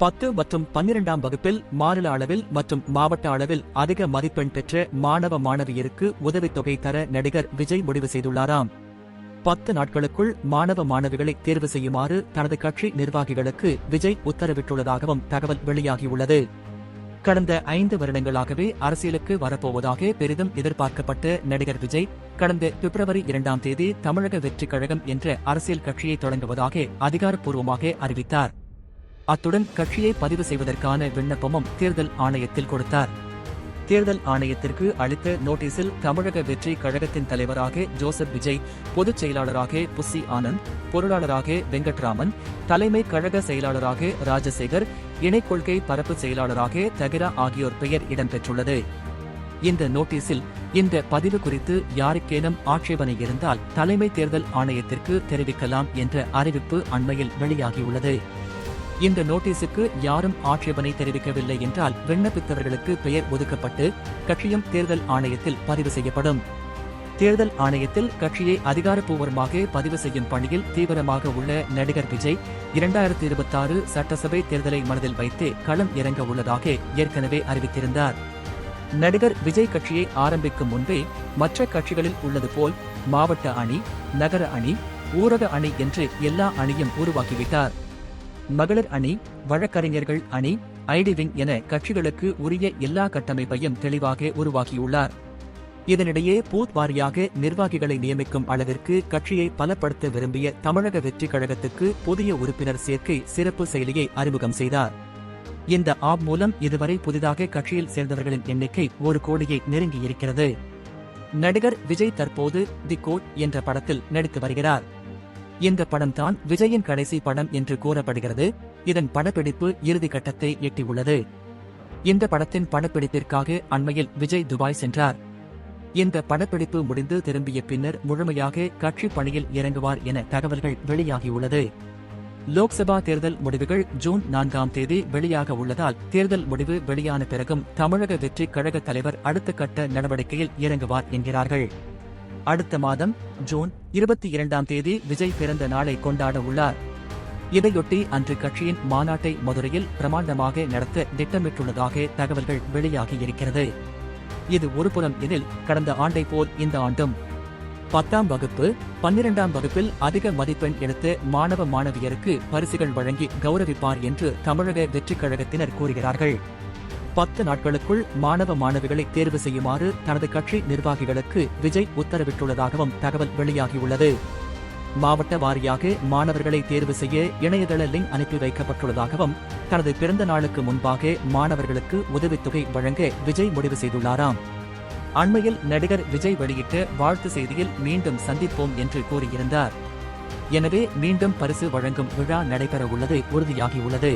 10 மற்றும் 12ஆம் வகுப்பில் மாநில அளவில் மற்றும் மாவட்ட அளவில் அதிக மதிப்பெண் பெற்ற மாணவ மாணவியருக்கு உதவித்தொகை தர நடிகர் விஜய் முடிவு செய்துள்ளாராம். 10 நாட்களுக்குள் மாணவ மாணவிகளை தேர்வு செய்யுமாறு தனது கட்சி நிர்வாகிகளுக்கு விஜய் உத்தரவிட்டுள்ளதாகவும் தகவல் வெளியாகியுள்ளது. கடந்த 5 வருடங்களாகவே அரசியலுக்கு வரப்போவதாக பெரிதும் எதிர்பார்க்கப்பட்ட நடிகர் விஜய் கடந்த பிப்ரவரி 2ஆம் தேதி தமிழக வெற்றிக் கழகம் என்ற அரசியல் கட்சியை தொடங்குவதாக அதிகாரப்பூர்வமாக அறிவித்தார். அத்துடன் கட்சியை பதிவு செய்வதற்கான விண்ணப்பமும் தேர்தல் ஆணையத்தில் கொடுத்தார். தேர்தல் ஆணையத்திற்கு அளித்த நோட்டீஸில் தமிழக வெற்றி கழகத்தின் தலைவராக ஜோசப் விஜய், பொதுச் செயலாளராக புஸ்ஸி ஆனந்த், பொருளாளராக வெங்கட்ராமன், தலைமை கழக செயலாளராக ராஜசேகர், இணை கொள்கை பரப்பு செயலாளராக தகிரா ஆகியோர் பெயர் இடம்பெற்றுள்ளது. இந்த நோட்டீஸில் இந்த பதிவு குறித்து யாருக்கேனும் ஆட்சேபனை இருந்தால் தலைமை தேர்தல் ஆணையத்திற்கு தெரிவிக்கலாம் என்ற அறிவிப்பு அண்மையில் வெளியாகியுள்ளது. இந்த நோட்டீஸுக்கு யாரும் ஆட்சேபனை தெரிவிக்கவில்லை என்றால் விண்ணப்பித்தவர்களுக்கு பெயர் ஒதுக்கப்பட்டு கட்சியும் தேர்தல் ஆணையத்தில் பதிவு செய்யப்படும். தேர்தல் ஆணையத்தில் கட்சியை அதிகாரப்பூர்வமாக பதிவு செய்யும் பணியில் தீவிரமாக உள்ள நடிகர் விஜய் 2026 சட்டசபை தேர்தலை மனதில் வைத்து களம் இறங்க உள்ளதாக ஏற்கனவே அறிவித்திருந்தார். நடிகர் விஜய் கட்சியை ஆரம்பிக்கும் முன்பே மற்ற கட்சிகளில் உள்ளது போல் மாவட்ட அணி, நகர அணி, ஊரக அணி என்று எல்லா அணியும் உருவாக்கிவிட்டார். மகளிர் அணி, வழக்கறிஞர்கள் அணி, ஐடி விங் என கட்சிகளுக்கு உரிய எல்லா கட்டமைப்பையும் தெளிவாக உருவாக்கியுள்ளார். இதனிடையே பூத் வாரியாக நிர்வாகிகளை நியமிக்கும் அளவிற்கு கட்சியை பலப்படுத்த விரும்பிய தமிழக வெற்றிக் கழகத்துக்கு புதிய உறுப்பினர் சேர்க்கை சிறப்பு செயலியை அறிமுகம் செய்தார். இந்த ஆப் மூலம் இதுவரை புதிதாக கட்சியில் சேர்ந்தவர்களின் எண்ணிக்கை 1 கோடியை நெருங்கியிருக்கிறது. நடிகர் விஜய் தற்போது தி கோட் என்ற படத்தில் நடித்து வருகிறார். இந்த படம்தான் விஜயின் கடைசி படம் என்று கூறப்படுகிறது. இதன் படப்பிடிப்பு இறுதி கட்டத்தை எட்டியுள்ளது. இந்த படத்தின் படப்பிடிப்பிற்காக அண்மையில் விஜய் துபாய் சென்றார். இந்த படப்பிடிப்பு முடிந்து திரும்பிய பின்னர் முழுமையாக கட்சி பணியில் இறங்குவார் என தகவல்கள் வெளியாகியுள்ளது. லோக்சபா தேர்தல் முடிவுகள் ஜூன் 4ஆம் தேதி வெளியாக உள்ளதால் தேர்தல் முடிவு வெளியான பிறகும் தமிழக வெற்றிக் கழக தலைவர் அடுத்த கட்ட நடவடிக்கையில் இறங்குவார் என்கிறார்கள். அடுத்த மாதம் ஜூன் 22ஆம் தேதி விஜய் பிறந்த நாளை கொண்டாட உள்ளார். இதையொட்டி அன்று கட்சியின் மாநாட்டை மதுரையில் பிரமாண்டமாக நடத்த திட்டமிட்டுள்ளதாக தகவல்கள் வெளியாகியிருக்கிறது. இது ஒருபுறம் எனில் கடந்த ஆண்டை போல் இந்த ஆண்டும் 10ஆம் வகுப்பு, 12ஆம் வகுப்பில் அதிக மதிப்பெண் எடுத்த மாணவ மாணவியருக்கு பரிசுகள் வழங்கி கௌரவிப்பார் என்று தமிழக வெற்றிக் கழகத்தினர் கூறுகிறார்கள். 10 நாட்களுக்குள் மாணவ மாணவிகளை தேர்வு செய்யுமாறு தனது கட்சி நிர்வாகிகளுக்கு விஜய் உத்தரவிட்டுள்ளதாகவும் தகவல் வெளியாகியுள்ளது. மாவட்ட வாரியாக மாணவர்களை தேர்வு செய்ய இணையதள லிங்க் அனுப்பி வைக்கப்பட்டுள்ளதாகவும் தனது பிறந்த நாளுக்கு முன்பாக மாணவர்களுக்கு உதவித்தொகை வழங்க விஜய் முடிவு செய்துள்ளாராம். அண்மையில் நடிகர் விஜய் வெளியிட்ட வாழ்த்து செய்தியில் மீண்டும் சந்திப்போம் என்று கூறியிருந்தார். எனவே மீண்டும் பரிசு வழங்கும் விழா நடைபெற உள்ளது உறுதியாகியுள்ளது.